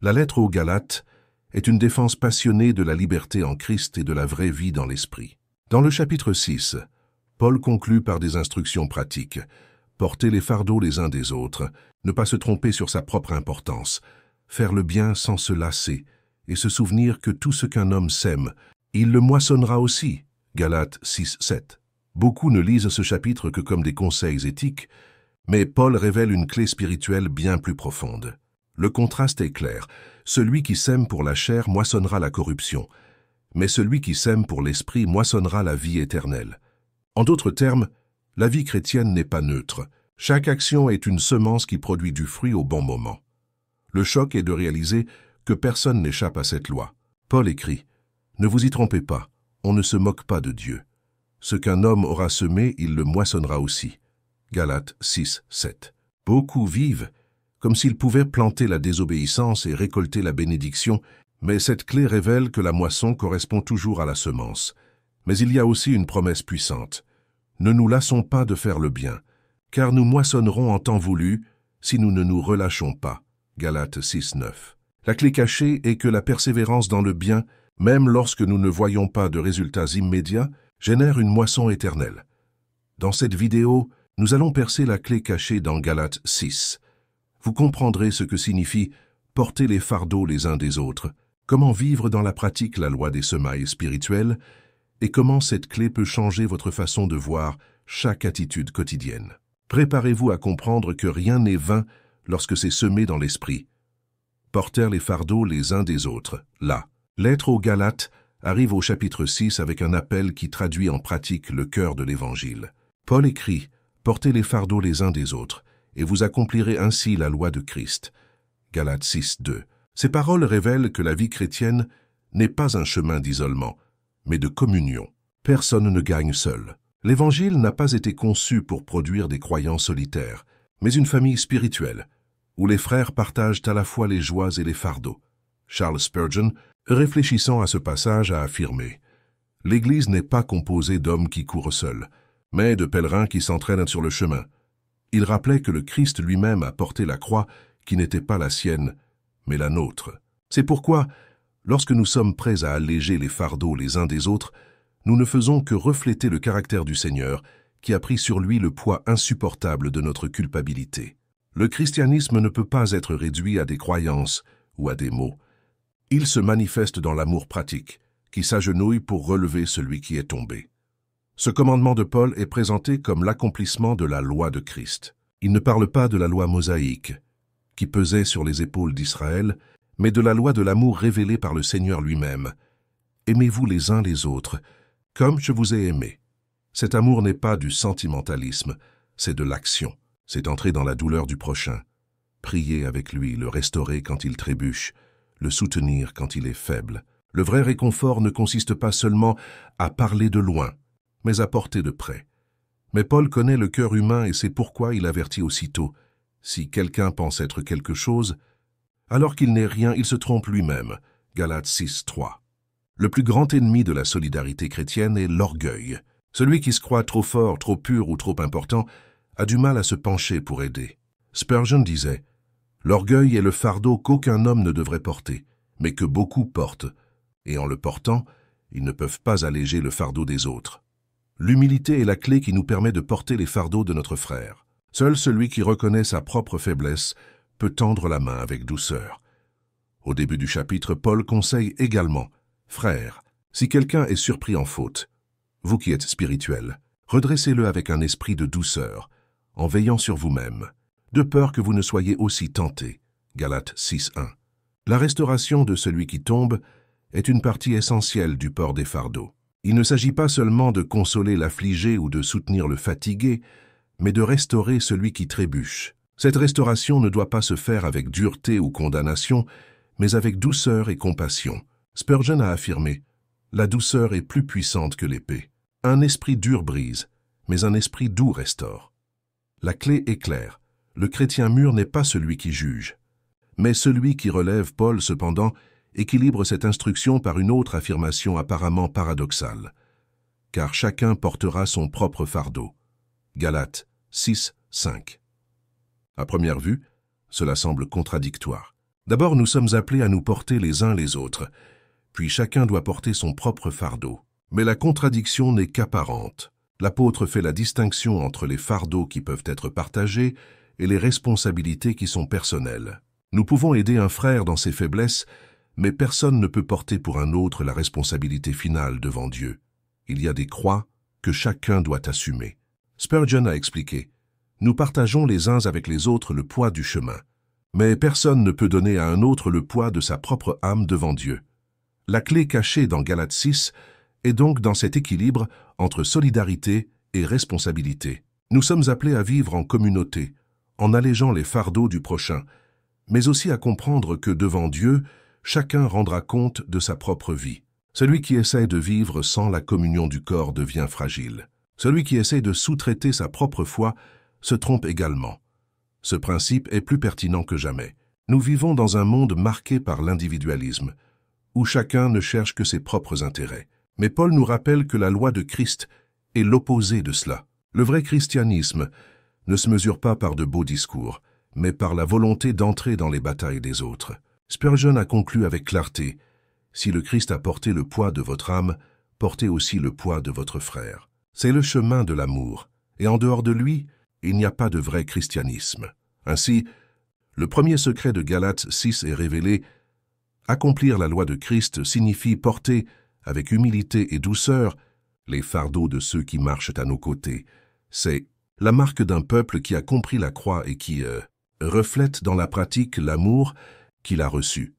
La lettre aux Galates est une défense passionnée de la liberté en Christ et de la vraie vie dans l'esprit. Dans le chapitre 6, Paul conclut par des instructions pratiques. Porter les fardeaux les uns des autres, ne pas se tromper sur sa propre importance, faire le bien sans se lasser, et se souvenir que tout ce qu'un homme sème, il le moissonnera aussi. Galates 6, 7. Beaucoup ne lisent ce chapitre que comme des conseils éthiques, mais Paul révèle une clé spirituelle bien plus profonde. Le contraste est clair. Celui qui sème pour la chair moissonnera la corruption, mais celui qui sème pour l'esprit moissonnera la vie éternelle. En d'autres termes, la vie chrétienne n'est pas neutre. Chaque action est une semence qui produit du fruit au bon moment. Le choc est de réaliser que personne n'échappe à cette loi. Paul écrit « Ne vous y trompez pas, on ne se moque pas de Dieu. Ce qu'un homme aura semé, il le moissonnera aussi. » Galates 6, 7. Beaucoup vivent comme s'ils pouvaient planter la désobéissance et récolter la bénédiction, mais cette clé révèle que la moisson correspond toujours à la semence. Mais il y a aussi une promesse puissante. Ne nous lassons pas de faire le bien, car nous moissonnerons en temps voulu si nous ne nous relâchons pas. Galates 6, 9. La clé cachée est que la persévérance dans le bien, même lorsque nous ne voyons pas de résultats immédiats, génère une moisson éternelle. Dans cette vidéo, nous allons percer la clé cachée dans Galates 6. Vous comprendrez ce que signifie porter les fardeaux les uns des autres, comment vivre dans la pratique la loi des semailles spirituelles, et comment cette clé peut changer votre façon de voir chaque attitude quotidienne. Préparez-vous à comprendre que rien n'est vain lorsque c'est semé dans l'esprit. Porter les fardeaux les uns des autres. La lettre aux Galates arrive au chapitre 6 avec un appel qui traduit en pratique le cœur de l'Évangile. Paul écrit « Portez les fardeaux les uns des autres, et vous accomplirez ainsi la loi de Christ. » Galates 6, 2. Ces paroles révèlent que la vie chrétienne n'est pas un chemin d'isolement, mais de communion. Personne ne gagne seul. L'Évangile n'a pas été conçu pour produire des croyants solitaires, mais une famille spirituelle, où les frères partagent à la fois les joies et les fardeaux. Charles Spurgeon, réfléchissant à ce passage, a affirmé « L'Église n'est pas composée d'hommes qui courent seuls, mais de pèlerins qui s'entraînent sur le chemin. » Il rappelait que le Christ lui-même a porté la croix qui n'était pas la sienne, mais la nôtre. C'est pourquoi, lorsque nous sommes prêts à alléger les fardeaux les uns des autres, nous ne faisons que refléter le caractère du Seigneur qui a pris sur lui le poids insupportable de notre culpabilité. Le christianisme ne peut pas être réduit à des croyances ou à des mots. Il se manifeste dans l'amour pratique, qui s'agenouille pour relever celui qui est tombé. Ce commandement de Paul est présenté comme l'accomplissement de la loi de Christ. Il ne parle pas de la loi mosaïque, qui pesait sur les épaules d'Israël, mais de la loi de l'amour révélée par le Seigneur lui-même. Aimez-vous les uns les autres, comme je vous ai aimé. Cet amour n'est pas du sentimentalisme, c'est de l'action. C'est entrer dans la douleur du prochain. Prier avec lui, le restaurer quand il trébuche, le soutenir quand il est faible. Le vrai réconfort ne consiste pas seulement à parler de loin, mais à porter de près. Mais Paul connaît le cœur humain et c'est pourquoi il avertit aussitôt. Si quelqu'un pense être quelque chose, alors qu'il n'est rien, il se trompe lui-même. Galates 6, 3. Le plus grand ennemi de la solidarité chrétienne est l'orgueil. Celui qui se croit trop fort, trop pur ou trop important a du mal à se pencher pour aider. Spurgeon disait « L'orgueil est le fardeau qu'aucun homme ne devrait porter, mais que beaucoup portent, et en le portant, ils ne peuvent pas alléger le fardeau des autres. » L'humilité est la clé qui nous permet de porter les fardeaux de notre frère. Seul celui qui reconnaît sa propre faiblesse peut tendre la main avec douceur. Au début du chapitre, Paul conseille également « Frères, si quelqu'un est surpris en faute, vous qui êtes spirituels, redressez-le avec un esprit de douceur, en veillant sur vous-même, de peur que vous ne soyez aussi tentés. » Galates 6, 1. La restauration de celui qui tombe est une partie essentielle du port des fardeaux. Il ne s'agit pas seulement de consoler l'affligé ou de soutenir le fatigué, mais de restaurer celui qui trébuche. Cette restauration ne doit pas se faire avec dureté ou condamnation, mais avec douceur et compassion. Spurgeon a affirmé « La douceur est plus puissante que l'épée. Un esprit dur brise, mais un esprit doux restaure. » La clé est claire. Le chrétien mûr n'est pas celui qui juge, mais celui qui relève. Paul, cependant, équilibre cette instruction par une autre affirmation apparemment paradoxale. Car chacun portera son propre fardeau. Galates 6, 5. À première vue, cela semble contradictoire. D'abord, nous sommes appelés à nous porter les uns les autres, puis chacun doit porter son propre fardeau. Mais la contradiction n'est qu'apparente. L'apôtre fait la distinction entre les fardeaux qui peuvent être partagés et les responsabilités qui sont personnelles. Nous pouvons aider un frère dans ses faiblesses, mais personne ne peut porter pour un autre la responsabilité finale devant Dieu. Il y a des croix que chacun doit assumer. Spurgeon a expliqué, « Nous partageons les uns avec les autres le poids du chemin, mais personne ne peut donner à un autre le poids de sa propre âme devant Dieu. » La clé cachée dans Galates 6 est donc dans cet équilibre entre solidarité et responsabilité. Nous sommes appelés à vivre en communauté, en allégeant les fardeaux du prochain, mais aussi à comprendre que devant Dieu, chacun rendra compte de sa propre vie. Celui qui essaie de vivre sans la communion du corps devient fragile. Celui qui essaie de sous-traiter sa propre foi se trompe également. Ce principe est plus pertinent que jamais. Nous vivons dans un monde marqué par l'individualisme, où chacun ne cherche que ses propres intérêts. Mais Paul nous rappelle que la loi de Christ est l'opposé de cela. Le vrai christianisme ne se mesure pas par de beaux discours, mais par la volonté d'entrer dans les batailles des autres. Spurgeon a conclu avec clarté, « Si le Christ a porté le poids de votre âme, portez aussi le poids de votre frère. » C'est le chemin de l'amour, et en dehors de lui, il n'y a pas de vrai christianisme. Ainsi, le premier secret de Galates 6 est révélé. Accomplir la loi de Christ signifie porter, avec humilité et douceur, les fardeaux de ceux qui marchent à nos côtés. C'est la marque d'un peuple qui a compris la croix et qui reflète dans la pratique l'amour qu'il a reçu.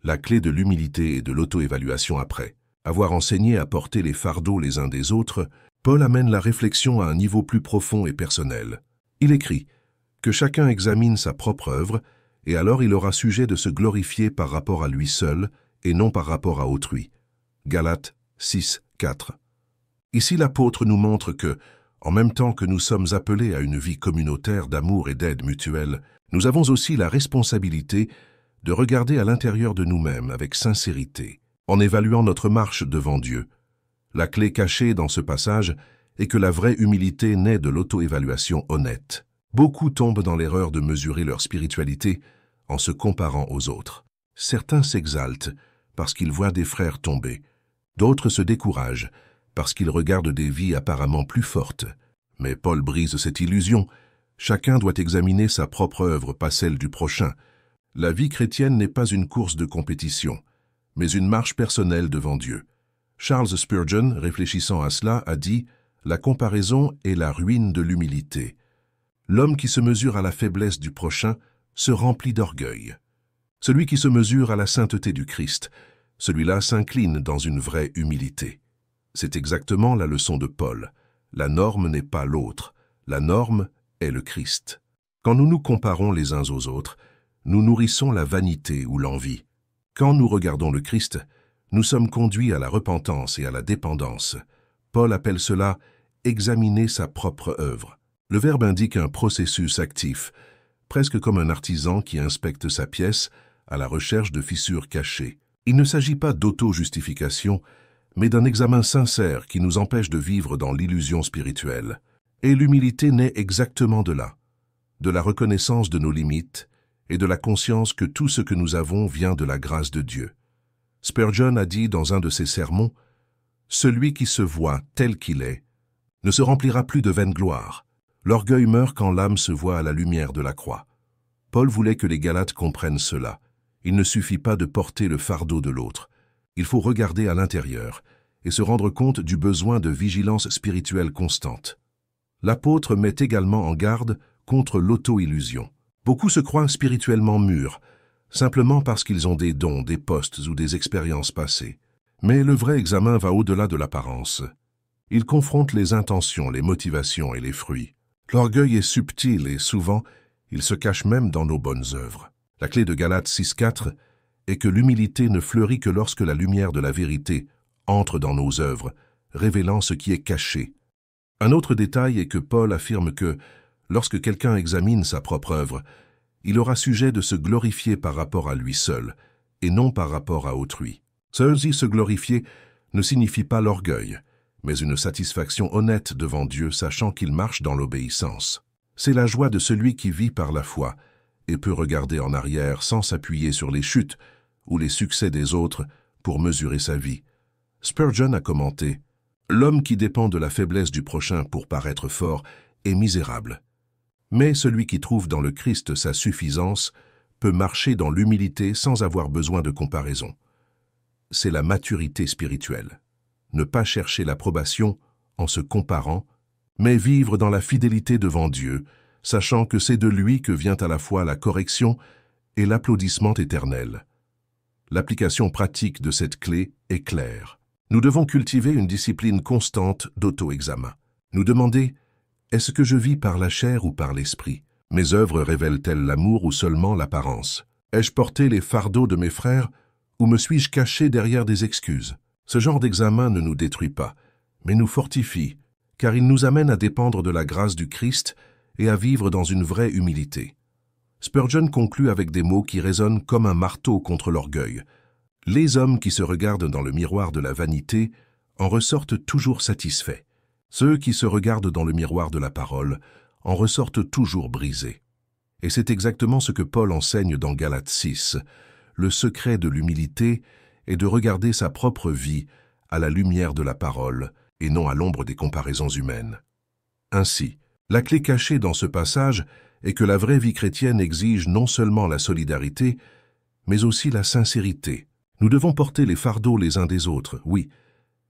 La clé de l'humilité et de l'auto-évaluation après. Avoir enseigné à porter les fardeaux les uns des autres, Paul amène la réflexion à un niveau plus profond et personnel. Il écrit que chacun examine sa propre œuvre et alors il aura sujet de se glorifier par rapport à lui seul et non par rapport à autrui. Galates 6, 4. Ici, l'apôtre nous montre que, en même temps que nous sommes appelés à une vie communautaire d'amour et d'aide mutuelle, nous avons aussi la responsabilité de regarder à l'intérieur de nous-mêmes avec sincérité, en évaluant notre marche devant Dieu. La clé cachée dans ce passage est que la vraie humilité naît de l'auto-évaluation honnête. Beaucoup tombent dans l'erreur de mesurer leur spiritualité en se comparant aux autres. Certains s'exaltent parce qu'ils voient des frères tomber. D'autres se découragent parce qu'ils regardent des vies apparemment plus fortes. Mais Paul brise cette illusion. Chacun doit examiner sa propre œuvre, pas celle du prochain. La vie chrétienne n'est pas une course de compétition, mais une marche personnelle devant Dieu. Charles Spurgeon, réfléchissant à cela, a dit « La comparaison est la ruine de l'humilité. L'homme qui se mesure à la faiblesse du prochain se remplit d'orgueil. Celui qui se mesure à la sainteté du Christ, celui-là s'incline dans une vraie humilité. » C'est exactement la leçon de Paul. La norme n'est pas l'autre, la norme est le Christ. Quand nous nous comparons les uns aux autres, nous nourrissons la vanité ou l'envie. Quand nous regardons le Christ, nous sommes conduits à la repentance et à la dépendance. Paul appelle cela « examiner sa propre œuvre ». Le verbe indique un processus actif, presque comme un artisan qui inspecte sa pièce à la recherche de fissures cachées. Il ne s'agit pas d'auto-justification, mais d'un examen sincère qui nous empêche de vivre dans l'illusion spirituelle. Et l'humilité naît exactement de là, de la reconnaissance de nos limites et de la conscience que tout ce que nous avons vient de la grâce de Dieu. Spurgeon a dit dans un de ses sermons, « Celui qui se voit tel qu'il est ne se remplira plus de vaine gloire. L'orgueil meurt quand l'âme se voit à la lumière de la croix. » Paul voulait que les Galates comprennent cela. Il ne suffit pas de porter le fardeau de l'autre. Il faut regarder à l'intérieur et se rendre compte du besoin de vigilance spirituelle constante. L'apôtre met également en garde contre l'auto-illusion. Beaucoup se croient spirituellement mûrs, simplement parce qu'ils ont des dons, des postes ou des expériences passées. Mais le vrai examen va au-delà de l'apparence. Il confronte les intentions, les motivations et les fruits. L'orgueil est subtil et souvent, il se cache même dans nos bonnes œuvres. La clé de Galates 6.4 est que l'humilité ne fleurit que lorsque la lumière de la vérité entre dans nos œuvres, révélant ce qui est caché. Un autre détail est que Paul affirme que, lorsque quelqu'un examine sa propre œuvre, il aura sujet de se glorifier par rapport à lui seul, et non par rapport à autrui. Ceci se glorifier ne signifie pas l'orgueil, mais une satisfaction honnête devant Dieu, sachant qu'il marche dans l'obéissance. C'est la joie de celui qui vit par la foi, et peut regarder en arrière sans s'appuyer sur les chutes ou les succès des autres pour mesurer sa vie. Spurgeon a commenté « L'homme qui dépend de la faiblesse du prochain pour paraître fort est misérable. Mais celui qui trouve dans le Christ sa suffisance peut marcher dans l'humilité sans avoir besoin de comparaison. » C'est la maturité spirituelle. Ne pas chercher l'approbation en se comparant, mais vivre dans la fidélité devant Dieu, sachant que c'est de lui que vient à la fois la correction et l'applaudissement éternel. L'application pratique de cette clé est claire. Nous devons cultiver une discipline constante d'auto-examen. Nous demander « Est-ce que je vis par la chair ou par l'esprit? Mes œuvres révèlent-elles l'amour ou seulement l'apparence? Ai-je porté les fardeaux de mes frères ou me suis-je caché derrière des excuses? » Ce genre d'examen ne nous détruit pas, mais nous fortifie, car il nous amène à dépendre de la grâce du Christ et à vivre dans une vraie humilité. Spurgeon conclut avec des mots qui résonnent comme un marteau contre l'orgueil. Les hommes qui se regardent dans le miroir de la vanité en ressortent toujours satisfaits. Ceux qui se regardent dans le miroir de la parole en ressortent toujours brisés. Et c'est exactement ce que Paul enseigne dans Galates 6. Le secret de l'humilité est de regarder sa propre vie à la lumière de la parole et non à l'ombre des comparaisons humaines. Ainsi, la clé cachée dans ce passage est que la vraie vie chrétienne exige non seulement la solidarité, mais aussi la sincérité. Nous devons porter les fardeaux les uns des autres, oui,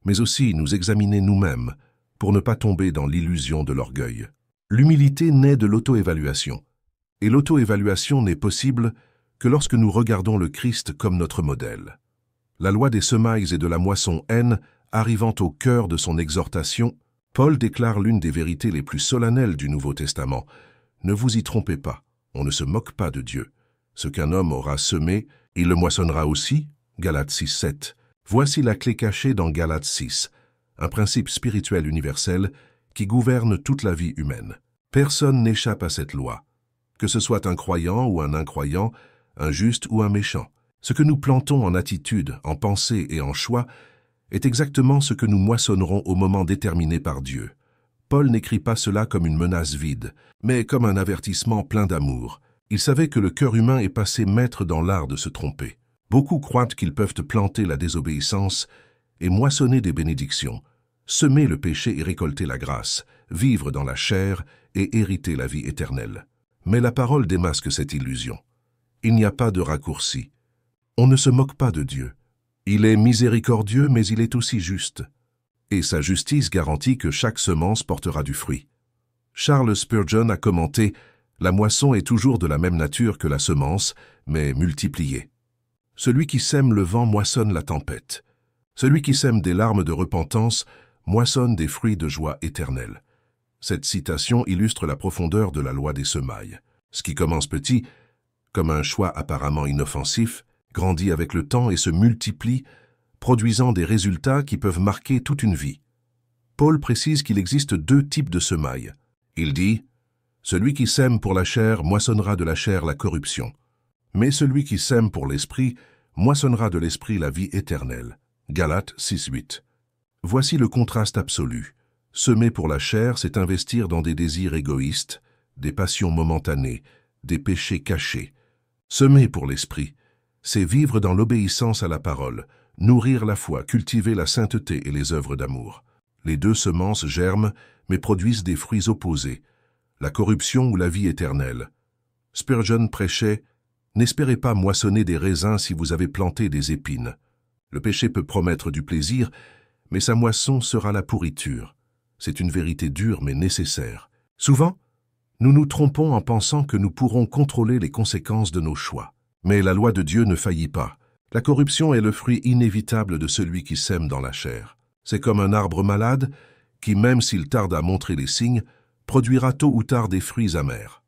mais aussi nous examiner nous-mêmes pour ne pas tomber dans l'illusion de l'orgueil. L'humilité naît de l'auto-évaluation, et l'auto-évaluation n'est possible que lorsque nous regardons le Christ comme notre modèle. La loi des semailles et de la moisson N arrivant au cœur de son exhortation, Paul déclare l'une des vérités les plus solennelles du Nouveau Testament. Ne vous y trompez pas, on ne se moque pas de Dieu. Ce qu'un homme aura semé, il le moissonnera aussi. Galates 6:7. Voici la clé cachée dans Galates 6, un principe spirituel universel qui gouverne toute la vie humaine. Personne n'échappe à cette loi, que ce soit un croyant ou un incroyant, un juste ou un méchant. Ce que nous plantons en attitude, en pensée et en choix est exactement ce que nous moissonnerons au moment déterminé par Dieu. Paul n'écrit pas cela comme une menace vide, mais comme un avertissement plein d'amour. Il savait que le cœur humain est passé maître dans l'art de se tromper. Beaucoup croient qu'ils peuvent planter la désobéissance et moissonner des bénédictions, semer le péché et récolter la grâce, vivre dans la chair et hériter la vie éternelle. Mais la parole démasque cette illusion. Il n'y a pas de raccourci. On ne se moque pas de Dieu. Il est miséricordieux, mais il est aussi juste. Et sa justice garantit que chaque semence portera du fruit. Charles Spurgeon a commenté « La moisson est toujours de la même nature que la semence, mais multipliée. Celui qui sème le vent moissonne la tempête. Celui qui sème des larmes de repentance moissonne des fruits de joie éternelle. » Cette citation illustre la profondeur de la loi des semailles. Ce qui commence petit, comme un choix apparemment inoffensif, grandit avec le temps et se multiplie, produisant des résultats qui peuvent marquer toute une vie. Paul précise qu'il existe deux types de semailles. Il dit « Celui qui sème pour la chair moissonnera de la chair la corruption, mais celui qui sème pour l'esprit moissonnera de l'esprit la vie éternelle. » Galates 6:8. Voici le contraste absolu. Semer pour la chair, c'est investir dans des désirs égoïstes, des passions momentanées, des péchés cachés. Semer pour l'esprit, c'est vivre dans l'obéissance à la parole, nourrir la foi, cultiver la sainteté et les œuvres d'amour. Les deux semences germent, mais produisent des fruits opposés, la corruption ou la vie éternelle. Spurgeon prêchait « N'espérez pas moissonner des raisins si vous avez planté des épines. Le péché peut promettre du plaisir, mais sa moisson sera la pourriture. C'est une vérité dure mais nécessaire. Souvent, nous nous trompons en pensant que nous pourrons contrôler les conséquences de nos choix. Mais la loi de Dieu ne faillit pas. La corruption est le fruit inévitable de celui qui sème dans la chair. C'est comme un arbre malade qui, même s'il tarde à montrer les signes, produira tôt ou tard des fruits amers.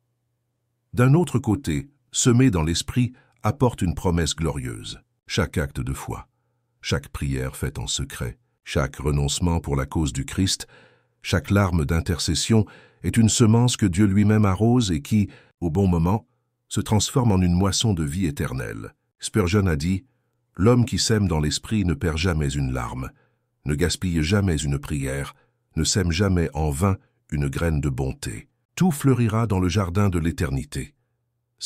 D'un autre côté, semer dans l'esprit apporte une promesse glorieuse. Chaque acte de foi, chaque prière faite en secret, chaque renoncement pour la cause du Christ, chaque larme d'intercession est une semence que Dieu lui-même arrose et qui, au bon moment, se transforme en une moisson de vie éternelle. Spurgeon a dit « L'homme qui sème dans l'esprit ne perd jamais une larme, ne gaspille jamais une prière, ne sème jamais en vain une graine de bonté. Tout fleurira dans le jardin de l'éternité. »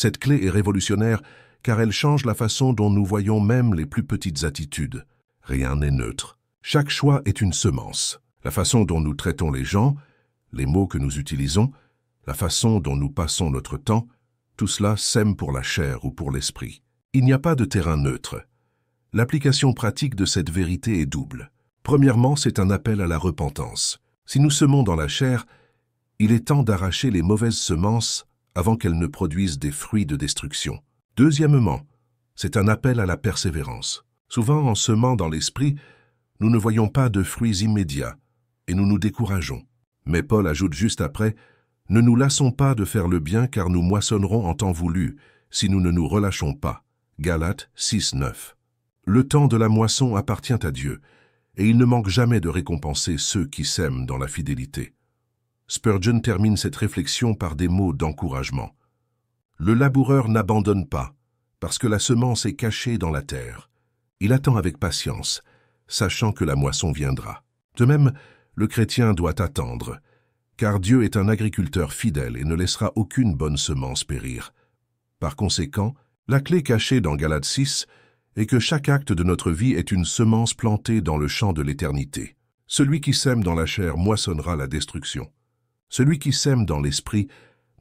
Cette clé est révolutionnaire car elle change la façon dont nous voyons même les plus petites attitudes. Rien n'est neutre. Chaque choix est une semence. La façon dont nous traitons les gens, les mots que nous utilisons, la façon dont nous passons notre temps, tout cela sème pour la chair ou pour l'esprit. Il n'y a pas de terrain neutre. L'application pratique de cette vérité est double. Premièrement, c'est un appel à la repentance. Si nous semons dans la chair, il est temps d'arracher les mauvaises semences avant qu'elles ne produisent des fruits de destruction. Deuxièmement, c'est un appel à la persévérance. Souvent, en semant dans l'esprit, nous ne voyons pas de fruits immédiats et nous nous décourageons. Mais Paul ajoute juste après, « Ne nous lassons pas de faire le bien car nous moissonnerons en temps voulu, si nous ne nous relâchons pas. » Galates 6, 9. Le temps de la moisson appartient à Dieu, et il ne manque jamais de récompenser ceux qui sèment dans la fidélité. Spurgeon termine cette réflexion par des mots d'encouragement. Le laboureur n'abandonne pas, parce que la semence est cachée dans la terre. Il attend avec patience, sachant que la moisson viendra. De même, le chrétien doit attendre, car Dieu est un agriculteur fidèle et ne laissera aucune bonne semence périr. Par conséquent, la clé cachée dans Galates 6 est que chaque acte de notre vie est une semence plantée dans le champ de l'éternité. Celui qui sème dans la chair moissonnera la destruction. Celui qui sème dans l'esprit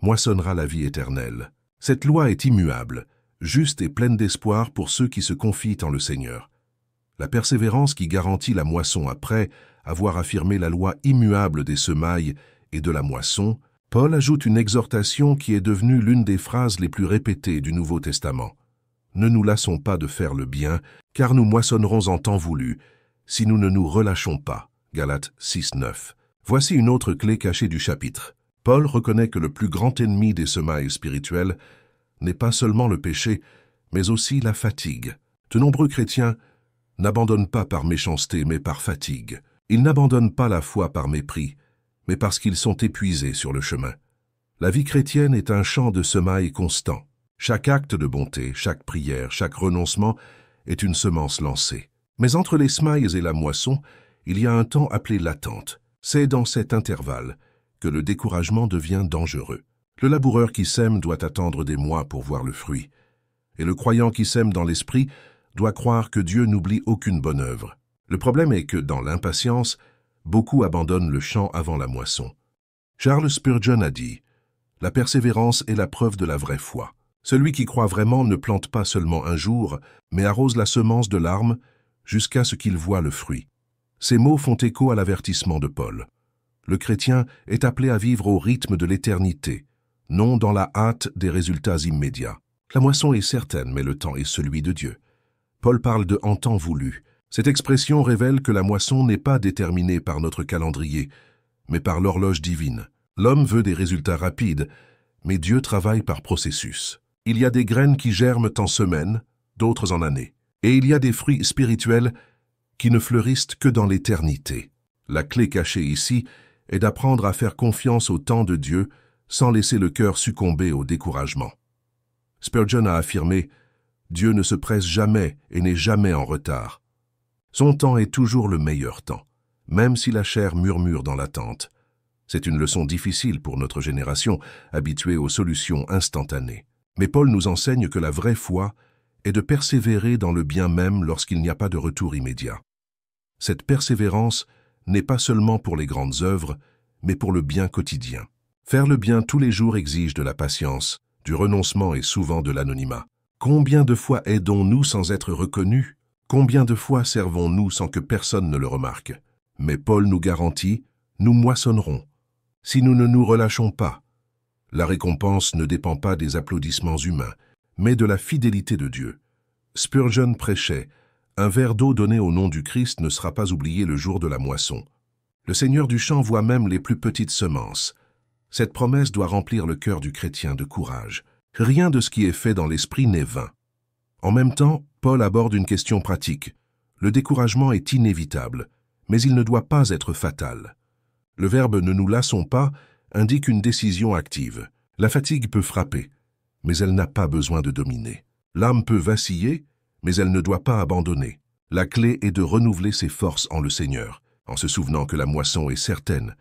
moissonnera la vie éternelle. Cette loi est immuable, juste et pleine d'espoir pour ceux qui se confient en le Seigneur. La persévérance qui garantit la moisson après avoir affirmé la loi immuable des semailles et de la moisson, Paul ajoute une exhortation qui est devenue l'une des phrases les plus répétées du Nouveau Testament. Ne nous lassons pas de faire le bien, car nous moissonnerons en temps voulu, si nous ne nous relâchons pas. Galates 6, 9. Voici une autre clé cachée du chapitre. Paul reconnaît que le plus grand ennemi des semailles spirituelles n'est pas seulement le péché, mais aussi la fatigue. De nombreux chrétiens n'abandonnent pas par méchanceté, mais par fatigue. Ils n'abandonnent pas la foi par mépris, mais parce qu'ils sont épuisés sur le chemin. La vie chrétienne est un champ de semailles constant. Chaque acte de bonté, chaque prière, chaque renoncement est une semence lancée. Mais entre les semailles et la moisson, il y a un temps appelé l'attente. C'est dans cet intervalle que le découragement devient dangereux. Le laboureur qui sème doit attendre des mois pour voir le fruit. Et le croyant qui sème dans l'esprit doit croire que Dieu n'oublie aucune bonne œuvre. Le problème est que, dans l'impatience, beaucoup abandonnent le champ avant la moisson. Charles Spurgeon a dit « La persévérance est la preuve de la vraie foi. Celui qui croit vraiment ne plante pas seulement un jour, mais arrose la semence de larmes jusqu'à ce qu'il voie le fruit. » Ces mots font écho à l'avertissement de Paul. Le chrétien est appelé à vivre au rythme de l'éternité, non dans la hâte des résultats immédiats. La moisson est certaine, mais le temps est celui de Dieu. Paul parle de « en temps voulu ». Cette expression révèle que la moisson n'est pas déterminée par notre calendrier, mais par l'horloge divine. L'homme veut des résultats rapides, mais Dieu travaille par processus. Il y a des graines qui germent en semaines, d'autres en années. Et il y a des fruits spirituels qui ne fleurissent que dans l'éternité. La clé cachée ici est d'apprendre à faire confiance au temps de Dieu sans laisser le cœur succomber au découragement. Spurgeon a affirmé « Dieu ne se presse jamais et n'est jamais en retard. Son temps est toujours le meilleur temps, même si la chair murmure dans l'attente. » C'est une leçon difficile pour notre génération, habituée aux solutions instantanées. Mais Paul nous enseigne que la vraie foi est de persévérer dans le bien même lorsqu'il n'y a pas de retour immédiat. Cette persévérance n'est pas seulement pour les grandes œuvres, mais pour le bien quotidien. Faire le bien tous les jours exige de la patience, du renoncement et souvent de l'anonymat. Combien de fois aidons-nous sans être reconnus? Combien de fois servons-nous sans que personne ne le remarque? Mais Paul nous garantit, nous moissonnerons, si nous ne nous relâchons pas. La récompense ne dépend pas des applaudissements humains, mais de la fidélité de Dieu. Spurgeon prêchait, « Un verre d'eau donné au nom du Christ ne sera pas oublié le jour de la moisson. » Le Seigneur du champ voit même les plus petites semences. Cette promesse doit remplir le cœur du chrétien de courage. Rien de ce qui est fait dans l'esprit n'est vain. En même temps, Paul aborde une question pratique. Le découragement est inévitable, mais il ne doit pas être fatal. Le verbe « ne nous lassons pas » indique une décision active. La fatigue peut frapper, mais elle n'a pas besoin de dominer. L'âme peut vaciller, mais elle ne doit pas abandonner. La clé est de renouveler ses forces en le Seigneur, en se souvenant que la moisson est certaine.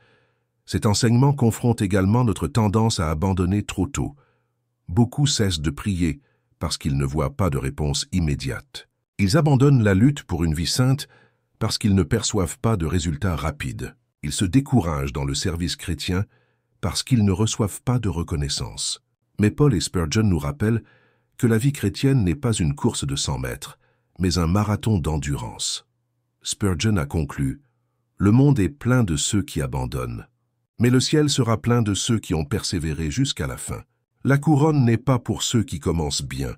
Cet enseignement confronte également notre tendance à abandonner trop tôt. beaucoup cessent de prier parce qu'ils ne voient pas de réponse immédiate. Ils abandonnent la lutte pour une vie sainte parce qu'ils ne perçoivent pas de résultats rapides. Ils se découragent dans le service chrétien parce qu'ils ne reçoivent pas de reconnaissance. Mais Paul et Spurgeon nous rappellent que la vie chrétienne n'est pas une course de 100 mètres, mais un marathon d'endurance. Spurgeon a conclu « Le monde est plein de ceux qui abandonnent, mais le ciel sera plein de ceux qui ont persévéré jusqu'à la fin. La couronne n'est pas pour ceux qui commencent bien,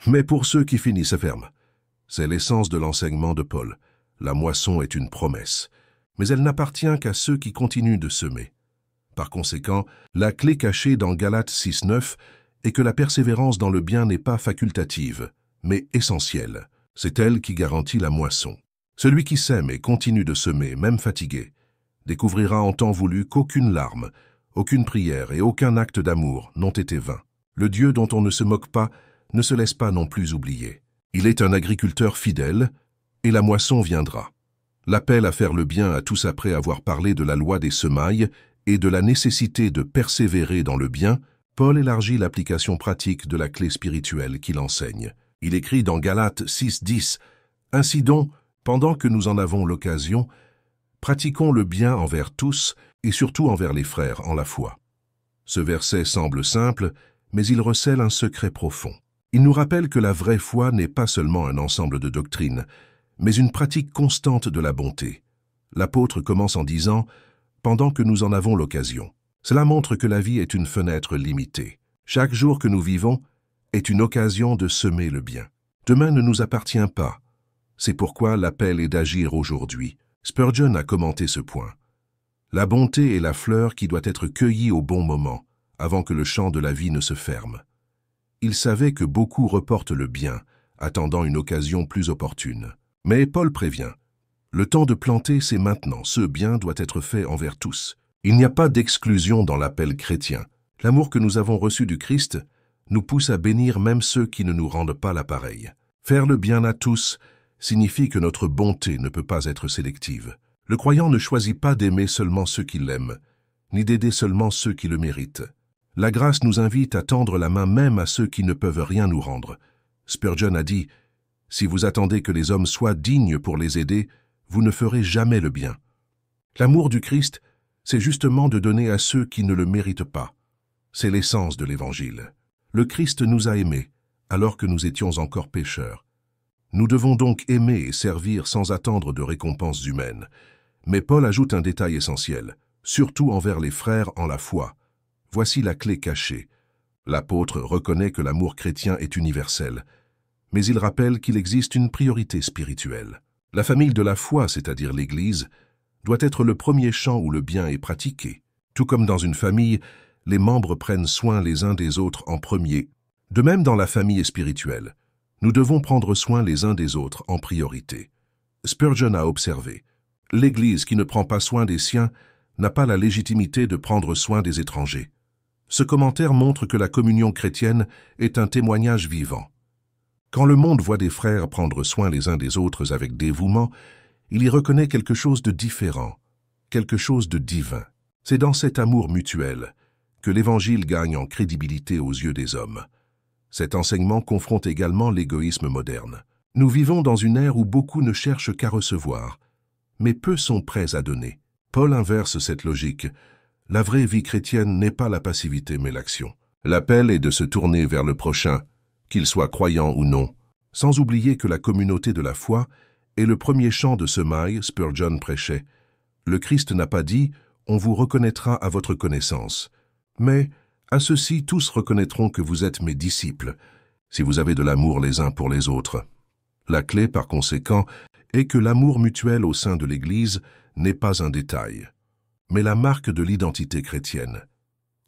mais pour ceux qui finissent ferme. » C'est l'essence de l'enseignement de Paul. La moisson est une promesse, mais elle n'appartient qu'à ceux qui continuent de semer. Par conséquent, la clé cachée dans Galates 6:9 est que la persévérance dans le bien n'est pas facultative, mais essentielle. C'est elle qui garantit la moisson. Celui qui sème et continue de semer, même fatigué, découvrira en temps voulu qu'aucune larme, aucune prière et aucun acte d'amour n'ont été vains. Le Dieu dont on ne se moque pas ne se laisse pas non plus oublier. Il est un agriculteur fidèle, et la moisson viendra. L'appel à faire le bien à tous après avoir parlé de la loi des semailles et de la nécessité de persévérer dans le bien, Paul élargit l'application pratique de la clé spirituelle qu'il enseigne. Il écrit dans Galates 6:10 « Ainsi donc, pendant que nous en avons l'occasion, pratiquons le bien envers tous et surtout envers les frères en la foi. » Ce verset semble simple, mais il recèle un secret profond. Il nous rappelle que la vraie foi n'est pas seulement un ensemble de doctrines, mais une pratique constante de la bonté. L'apôtre commence en disant « Pendant que nous en avons l'occasion ». Cela montre que la vie est une fenêtre limitée. Chaque jour que nous vivons est une occasion de semer le bien. Demain ne nous appartient pas. C'est pourquoi l'appel est d'agir aujourd'hui. Spurgeon a commenté ce point. La bonté est la fleur qui doit être cueillie au bon moment, avant que le champ de la vie ne se ferme. Il savait que beaucoup reportent le bien, attendant une occasion plus opportune. Mais Paul prévient. Le temps de planter, c'est maintenant. Ce bien doit être fait envers tous. Il n'y a pas d'exclusion dans l'appel chrétien. L'amour que nous avons reçu du Christ nous pousse à bénir même ceux qui ne nous rendent pas l'appareil. Faire le bien à tous signifie que notre bonté ne peut pas être sélective. Le croyant ne choisit pas d'aimer seulement ceux qui l'aiment, ni d'aider seulement ceux qui le méritent. La grâce nous invite à tendre la main même à ceux qui ne peuvent rien nous rendre. Spurgeon a dit « Si vous attendez que les hommes soient dignes pour les aider, vous ne ferez jamais le bien. » L'amour du Christ, c'est justement de donner à ceux qui ne le méritent pas. C'est l'essence de l'Évangile. Le Christ nous a aimés, alors que nous étions encore pécheurs. Nous devons donc aimer et servir sans attendre de récompenses humaines. Mais Paul ajoute un détail essentiel, surtout envers les frères en la foi. Voici la clé cachée. L'apôtre reconnaît que l'amour chrétien est universel, mais il rappelle qu'il existe une priorité spirituelle. La famille de la foi, c'est-à-dire l'Église, doit être le premier champ où le bien est pratiqué. Tout comme dans une famille, les membres prennent soin les uns des autres en premier. De même dans la famille spirituelle, nous devons prendre soin les uns des autres en priorité. Spurgeon a observé, « L'Église qui ne prend pas soin des siens n'a pas la légitimité de prendre soin des étrangers. » Ce commentaire montre que la communion chrétienne est un témoignage vivant. Quand le monde voit des frères prendre soin les uns des autres avec dévouement, il y reconnaît quelque chose de différent, quelque chose de divin. C'est dans cet amour mutuel que l'Évangile gagne en crédibilité aux yeux des hommes. Cet enseignement confronte également l'égoïsme moderne. Nous vivons dans une ère où beaucoup ne cherchent qu'à recevoir, mais peu sont prêts à donner. Paul inverse cette logique. La vraie vie chrétienne n'est pas la passivité mais l'action. L'appel est de se tourner vers le prochain, qu'il soit croyant ou non, sans oublier que la communauté de la foi est le premier champ de semailles. Spurgeon prêchait. Le Christ n'a pas dit « On vous reconnaîtra à votre connaissance », mais « À ceux-ci tous reconnaîtront que vous êtes mes disciples, si vous avez de l'amour les uns pour les autres. » La clé, par conséquent, est que l'amour mutuel au sein de l'Église n'est pas un détail, mais la marque de l'identité chrétienne.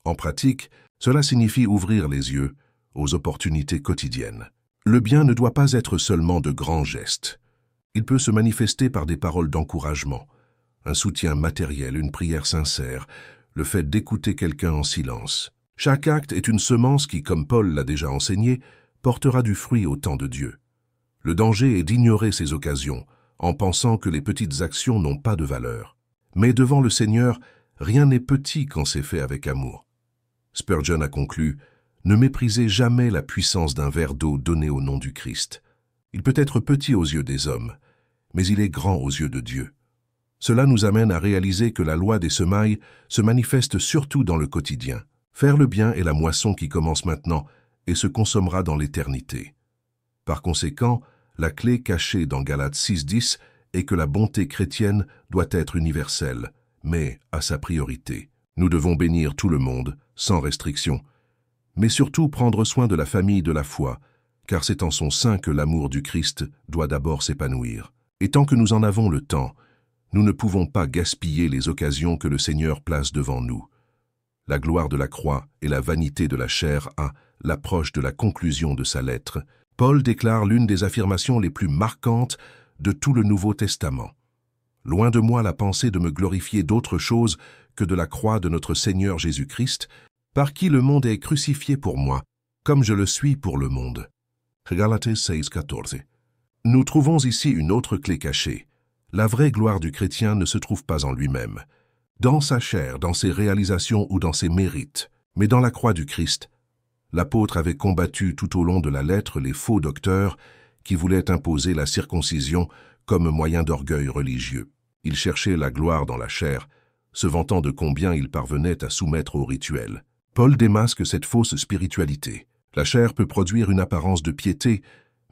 En pratique, cela signifie ouvrir les yeux aux opportunités quotidiennes. Le bien ne doit pas être seulement de grands gestes. Il peut se manifester par des paroles d'encouragement, un soutien matériel, une prière sincère, le fait d'écouter quelqu'un en silence. Chaque acte est une semence qui, comme Paul l'a déjà enseigné, portera du fruit au temps de Dieu. Le danger est d'ignorer ces occasions, en pensant que les petites actions n'ont pas de valeur. Mais devant le Seigneur, rien n'est petit quand c'est fait avec amour. Spurgeon a conclu, « Ne méprisez jamais la puissance d'un verre d'eau donné au nom du Christ. Il peut être petit aux yeux des hommes, mais il est grand aux yeux de Dieu. Cela nous amène à réaliser que la loi des semailles se manifeste surtout dans le quotidien. Faire le bien est la moisson qui commence maintenant et se consommera dans l'éternité. Par conséquent, la clé cachée dans Galates 6:10 est que la bonté chrétienne doit être universelle, mais à sa priorité. Nous devons bénir tout le monde, sans restriction, mais surtout prendre soin de la famille de la foi, car c'est en son sein que l'amour du Christ doit d'abord s'épanouir. Et tant que nous en avons le temps, nous ne pouvons pas gaspiller les occasions que le Seigneur place devant nous. La gloire de la croix et la vanité de la chair à l'approche de la conclusion de sa lettre. Paul déclare l'une des affirmations les plus marquantes de tout le Nouveau Testament. Loin de moi la pensée de me glorifier d'autre chose que de la croix de notre Seigneur Jésus-Christ, par qui le monde est crucifié pour moi, comme je le suis pour le monde. Galates 6:14. Nous trouvons ici une autre clé cachée. La vraie gloire du chrétien ne se trouve pas en lui-même, dans sa chair, dans ses réalisations ou dans ses mérites, mais dans la croix du Christ. L'apôtre avait combattu tout au long de la lettre les faux docteurs qui voulaient imposer la circoncision comme moyen d'orgueil religieux. Il cherchait la gloire dans la chair, se vantant de combien il parvenait à soumettre au rituel. Paul démasque cette fausse spiritualité. La chair peut produire une apparence de piété,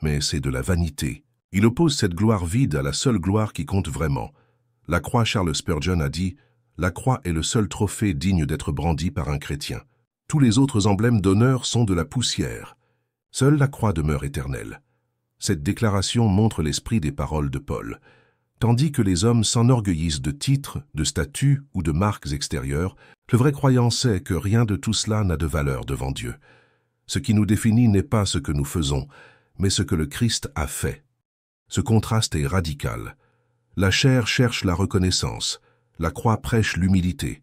mais c'est de la vanité. Il oppose cette gloire vide à la seule gloire qui compte vraiment. La croix, Charles Spurgeon a dit, « La croix est le seul trophée digne d'être brandi par un chrétien. Tous les autres emblèmes d'honneur sont de la poussière. Seule la croix demeure éternelle. » Cette déclaration montre l'esprit des paroles de Paul. Tandis que les hommes s'enorgueillissent de titres, de statuts ou de marques extérieures, le vrai croyant sait que rien de tout cela n'a de valeur devant Dieu. Ce qui nous définit n'est pas ce que nous faisons, mais ce que le Christ a fait. Ce contraste est radical. La chair cherche la reconnaissance, la croix prêche l'humilité.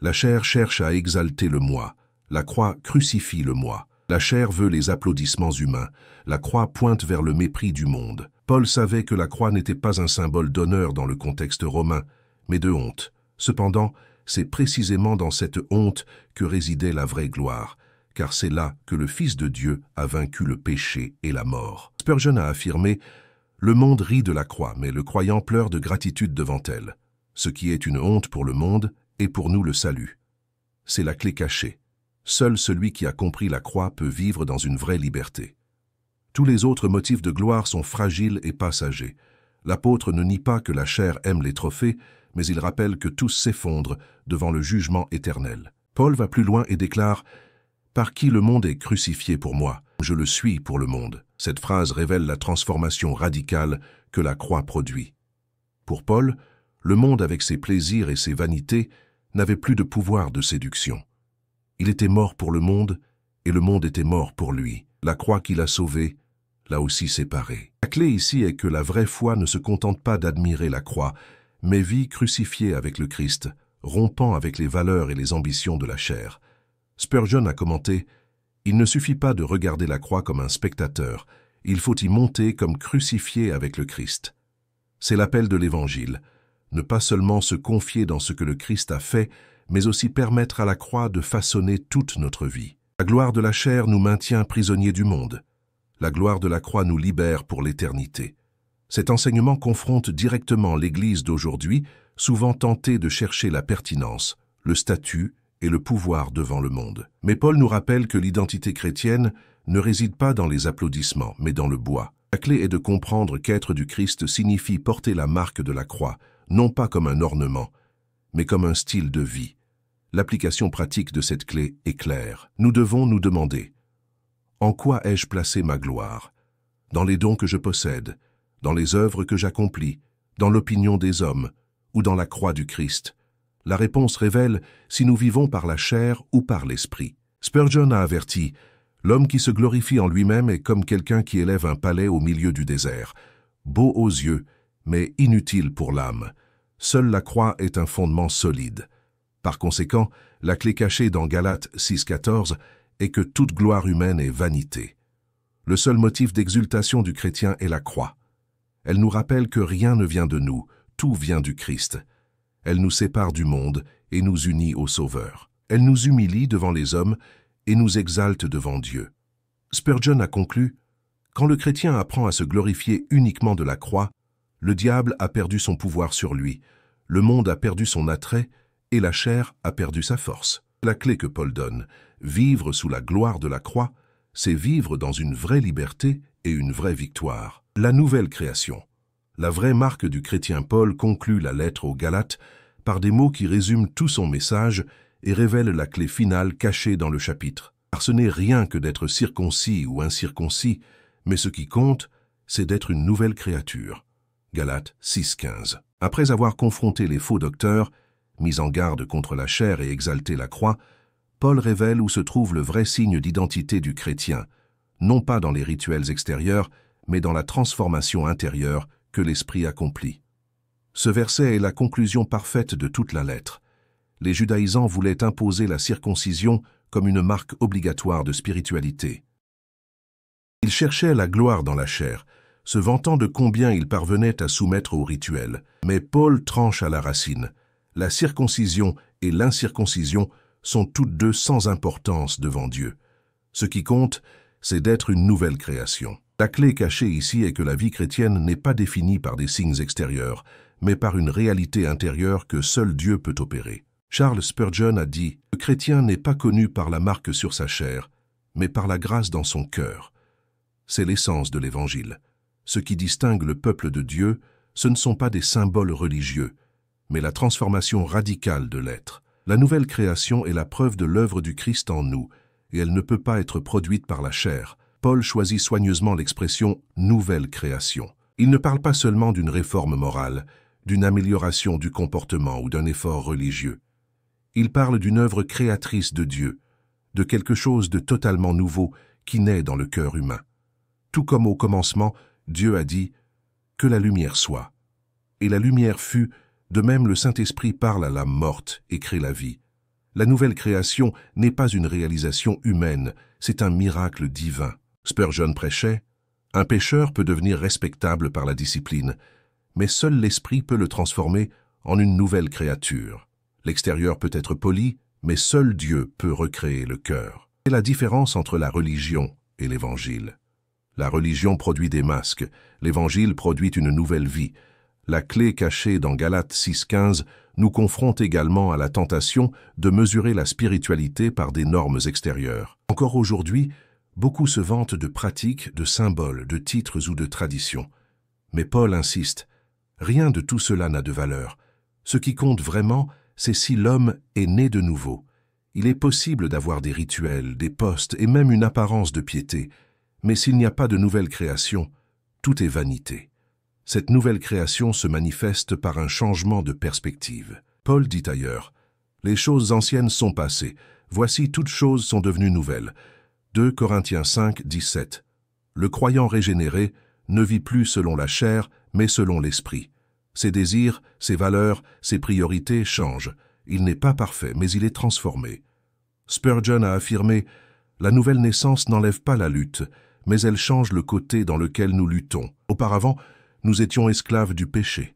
La chair cherche à exalter le moi, la croix crucifie le moi. La chair veut les applaudissements humains, la croix pointe vers le mépris du monde. Paul savait que la croix n'était pas un symbole d'honneur dans le contexte romain, mais de honte. Cependant, c'est précisément dans cette honte que résidait la vraie gloire, car c'est là que le Fils de Dieu a vaincu le péché et la mort. Spurgeon a affirmé « Le monde rit de la croix, mais le croyant pleure de gratitude devant elle. Ce qui est une honte pour le monde est pour nous le salut. » C'est la clé cachée. Seul celui qui a compris la croix peut vivre dans une vraie liberté. Tous les autres motifs de gloire sont fragiles et passagers. L'apôtre ne nie pas que la chair aime les trophées, mais il rappelle que tous s'effondrent devant le jugement éternel. Paul va plus loin et déclare « Par qui le monde est crucifié pour moi, je le suis pour le monde ». Cette phrase révèle la transformation radicale que la croix produit. Pour Paul, le monde avec ses plaisirs et ses vanités n'avait plus de pouvoir de séduction. Il était mort pour le monde, et le monde était mort pour lui. La croix qui l'a sauvé l'a aussi séparé. La clé ici est que la vraie foi ne se contente pas d'admirer la croix, mais vit crucifiée avec le Christ, rompant avec les valeurs et les ambitions de la chair. Spurgeon a commenté « Il ne suffit pas de regarder la croix comme un spectateur, il faut y monter comme crucifié avec le Christ. » C'est l'appel de l'Évangile, ne pas seulement se confier dans ce que le Christ a fait, mais aussi permettre à la croix de façonner toute notre vie. La gloire de la chair nous maintient prisonniers du monde. La gloire de la croix nous libère pour l'éternité. Cet enseignement confronte directement l'Église d'aujourd'hui, souvent tentée de chercher la pertinence, le statut et le pouvoir devant le monde. Mais Paul nous rappelle que l'identité chrétienne ne réside pas dans les applaudissements, mais dans le bois. La clé est de comprendre qu'être du Christ signifie porter la marque de la croix, non pas comme un ornement, mais comme un style de vie. L'application pratique de cette clé est claire. Nous devons nous demander « En quoi ai-je placé ma gloire ? Dans les dons que je possède, dans les œuvres que j'accomplis, dans l'opinion des hommes ou dans la croix du Christ ?» La réponse révèle si nous vivons par la chair ou par l'esprit. Spurgeon a averti « L'homme qui se glorifie en lui-même est comme quelqu'un qui élève un palais au milieu du désert, beau aux yeux, mais inutile pour l'âme. Seule la croix est un fondement solide. » Par conséquent, la clé cachée dans Galates 6:14 est que toute gloire humaine est vanité. Le seul motif d'exultation du chrétien est la croix. Elle nous rappelle que rien ne vient de nous, tout vient du Christ. Elle nous sépare du monde et nous unit au Sauveur. Elle nous humilie devant les hommes et nous exalte devant Dieu. Spurgeon a conclu, « Quand le chrétien apprend à se glorifier uniquement de la croix, le diable a perdu son pouvoir sur lui, le monde a perdu son attrait et la chair a perdu sa force. » La clé que Paul donne, vivre sous la gloire de la croix, c'est vivre dans une vraie liberté et une vraie victoire. La nouvelle création. La vraie marque du chrétien Paul conclut la lettre aux Galates par des mots qui résument tout son message et révèlent la clé finale cachée dans le chapitre. Car ce n'est rien que d'être circoncis ou incirconcis, mais ce qui compte, c'est d'être une nouvelle créature. Galates 6,15. Après avoir confronté les faux docteurs, mis en garde contre la chair et exalté la croix, Paul révèle où se trouve le vrai signe d'identité du chrétien, non pas dans les rituels extérieurs, mais dans la transformation intérieure que l'Esprit accomplit. Ce verset est la conclusion parfaite de toute la lettre. Les judaïsants voulaient imposer la circoncision comme une marque obligatoire de spiritualité. Ils cherchaient la gloire dans la chair, se vantant de combien ils parvenaient à soumettre au rituel. Mais Paul tranche à la racine. La circoncision et l'incirconcision sont toutes deux sans importance devant Dieu. Ce qui compte, c'est d'être une nouvelle création. La clé cachée ici est que la vie chrétienne n'est pas définie par des signes extérieurs, mais par une réalité intérieure que seul Dieu peut opérer. Charles Spurgeon a dit « Le chrétien n'est pas connu par la marque sur sa chair, mais par la grâce dans son cœur. » C'est l'essence de l'Évangile. Ce qui distingue le peuple de Dieu, ce ne sont pas des symboles religieux, mais la transformation radicale de l'être. La nouvelle création est la preuve de l'œuvre du Christ en nous, et elle ne peut pas être produite par la chair. Paul choisit soigneusement l'expression « nouvelle création ». Il ne parle pas seulement d'une réforme morale, d'une amélioration du comportement ou d'un effort religieux. Il parle d'une œuvre créatrice de Dieu, de quelque chose de totalement nouveau qui naît dans le cœur humain. Tout comme au commencement, Dieu a dit « que la lumière soit ». Et la lumière fut. De même, le Saint-Esprit parle à l'âme morte et crée la vie. La nouvelle création n'est pas une réalisation humaine, c'est un miracle divin. Spurgeon prêchait, « Un pécheur peut devenir respectable par la discipline, mais seul l'Esprit peut le transformer en une nouvelle créature. L'extérieur peut être poli, mais seul Dieu peut recréer le cœur. » C'est la différence entre la religion et l'Évangile. La religion produit des masques, l'Évangile produit une nouvelle vie. La clé cachée dans Galates 6,15 nous confronte également à la tentation de mesurer la spiritualité par des normes extérieures. Encore aujourd'hui, beaucoup se vantent de pratiques, de symboles, de titres ou de traditions. Mais Paul insiste, rien de tout cela n'a de valeur. Ce qui compte vraiment, c'est si l'homme est né de nouveau. Il est possible d'avoir des rituels, des postes et même une apparence de piété. Mais s'il n'y a pas de nouvelle création, tout est vanité. Cette nouvelle création se manifeste par un changement de perspective. Paul dit ailleurs, « Les choses anciennes sont passées, voici toutes choses sont devenues nouvelles. » 2 Corinthiens 5, 17. Le croyant régénéré ne vit plus selon la chair, mais selon l'esprit. Ses désirs, ses valeurs, ses priorités changent. Il n'est pas parfait, mais il est transformé. Spurgeon a affirmé, « La nouvelle naissance n'enlève pas la lutte, mais elle change le côté dans lequel nous luttons. Auparavant, nous étions esclaves du péché.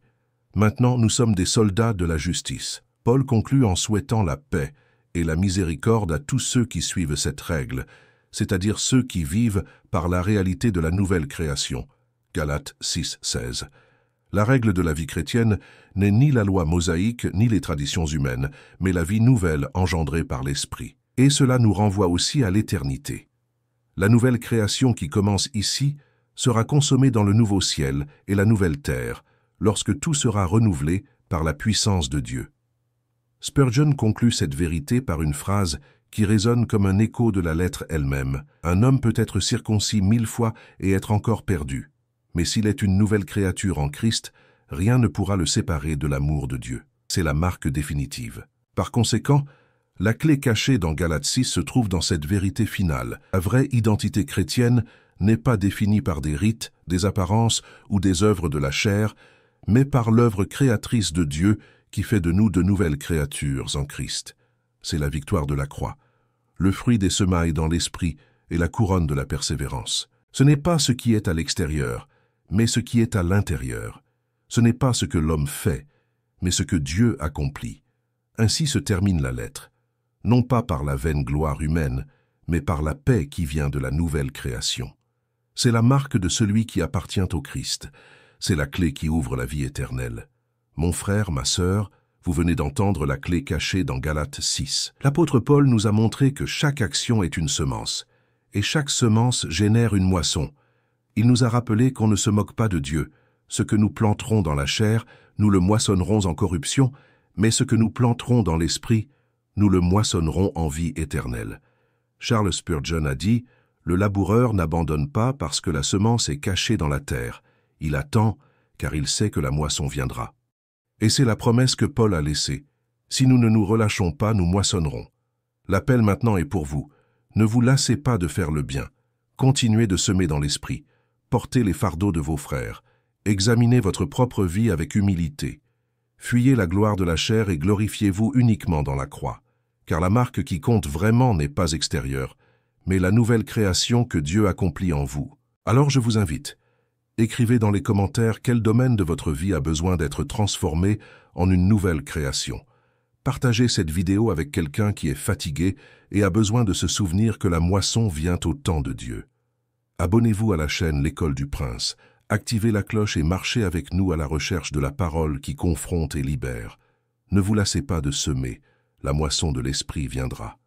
Maintenant, nous sommes des soldats de la justice. » Paul conclut en souhaitant la paix et la miséricorde à tous ceux qui suivent cette règle, c'est-à-dire ceux qui vivent par la réalité de la nouvelle création. Galates 6, 16. La règle de la vie chrétienne n'est ni la loi mosaïque ni les traditions humaines, mais la vie nouvelle engendrée par l'Esprit. Et cela nous renvoie aussi à l'éternité. La nouvelle création qui commence ici sera consommée dans le nouveau ciel et la nouvelle terre, lorsque tout sera renouvelé par la puissance de Dieu. Spurgeon conclut cette vérité par une phrase qui résonne comme un écho de la lettre elle-même. « Un homme peut être circoncis 1000 fois et être encore perdu. Mais s'il est une nouvelle créature en Christ, rien ne pourra le séparer de l'amour de Dieu. » C'est la marque définitive. Par conséquent, la clé cachée dans Galates 6 se trouve dans cette vérité finale. La vraie identité chrétienne n'est pas définie par des rites, des apparences ou des œuvres de la chair, mais par l'œuvre créatrice de Dieu qui fait de nous de nouvelles créatures en Christ. C'est la victoire de la croix, le fruit des semailles dans l'esprit et la couronne de la persévérance. Ce n'est pas ce qui est à l'extérieur, mais ce qui est à l'intérieur. Ce n'est pas ce que l'homme fait, mais ce que Dieu accomplit. Ainsi se termine la lettre, non pas par la vaine gloire humaine, mais par la paix qui vient de la nouvelle création. C'est la marque de celui qui appartient au Christ. C'est la clé qui ouvre la vie éternelle. Mon frère, ma sœur, vous venez d'entendre la clé cachée dans Galates 6. L'apôtre Paul nous a montré que chaque action est une semence, et chaque semence génère une moisson. Il nous a rappelé qu'on ne se moque pas de Dieu. Ce que nous planterons dans la chair, nous le moissonnerons en corruption, mais ce que nous planterons dans l'esprit, nous le moissonnerons en vie éternelle. Charles Spurgeon a dit « Le laboureur n'abandonne pas parce que la semence est cachée dans la terre. Il attend, car il sait que la moisson viendra. » Et c'est la promesse que Paul a laissée. Si nous ne nous relâchons pas, nous moissonnerons. L'appel maintenant est pour vous. Ne vous lassez pas de faire le bien. Continuez de semer dans l'esprit. Portez les fardeaux de vos frères. Examinez votre propre vie avec humilité. Fuyez la gloire de la chair et glorifiez-vous uniquement dans la croix. Car la marque qui compte vraiment n'est pas extérieure, mais la nouvelle création que Dieu accomplit en vous. Alors je vous invite. Écrivez dans les commentaires quel domaine de votre vie a besoin d'être transformé en une nouvelle création. Partagez cette vidéo avec quelqu'un qui est fatigué et a besoin de se souvenir que la moisson vient au temps de Dieu. Abonnez-vous à la chaîne L'École du Prince, activez la cloche et marchez avec nous à la recherche de la parole qui confronte et libère. Ne vous lassez pas de semer, la moisson de l'esprit viendra.